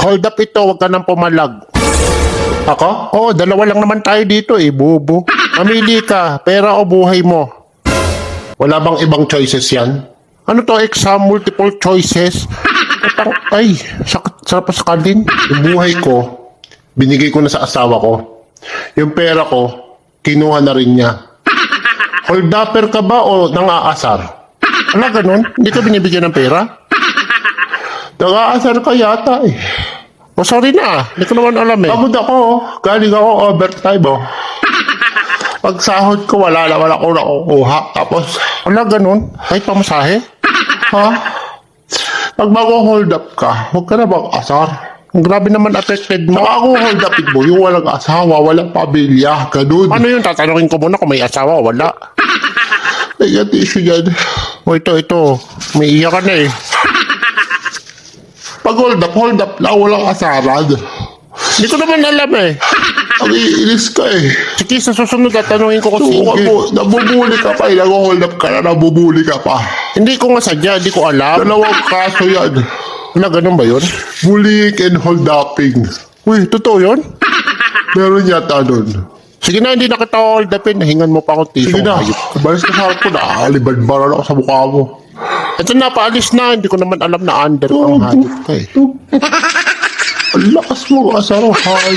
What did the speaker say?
Hold up ito, huwag ka nang pumalag. Ako? Oo, dalawa lang naman tayo dito eh, bubo. Mamili ka, pera o buhay mo. Wala bang ibang choices yan? Ano to, exam multiple choices? Ay, sarap sa kantin. Yung buhay ko, binigay ko na sa asawa ko. Yung pera ko, kinuha na rin niya. Hold upper ka ba o nang-aasar? Ala, ganun? Hindi ka binibigyan ng pera? Nang-aasar ka yata eh. O sorry na, hindi ko naman alam eh. Pagod ako, galing ako overtime oh. Pag sahod ko, wala naman ako nakukuha. Tapos, wala ganun, kahit pamasahe. Ha? Pag mag-hold up ka, huwag ka na mag-asar. Grabe naman affected mo. Saka ako hold up mo, yung walang asawa, walang pamilya, ganun. Ano yun? Tatanungin ko muna kung may asawa o wala. May issue yan. O ito. May iyak ka na eh. Pag hold up lang, walang asaran. Hindi ko naman alam eh. Ang iinis ka eh. Sige, sa susunod tatanungin ko kung sige. Nabubuli ka pa eh. Nag-hold up ka na, nabubuli ka pa. Hindi ko nga sadya, hindi ko alam. Dalawang kaso yan. Wala, ganun ba yun? Bullying and hold upping. Uy, totoo yun? Meron yata nun. Sige na, hindi na kita hold upin. Nahingan mo pa akong tiso. Sige na, balis ka sa harap ko na. Alibad-baran ako sa mukha mo. Ito na, paalis na. Hindi ko naman alam na under ang hayop ka eh. Ang lakas mo, asarahan.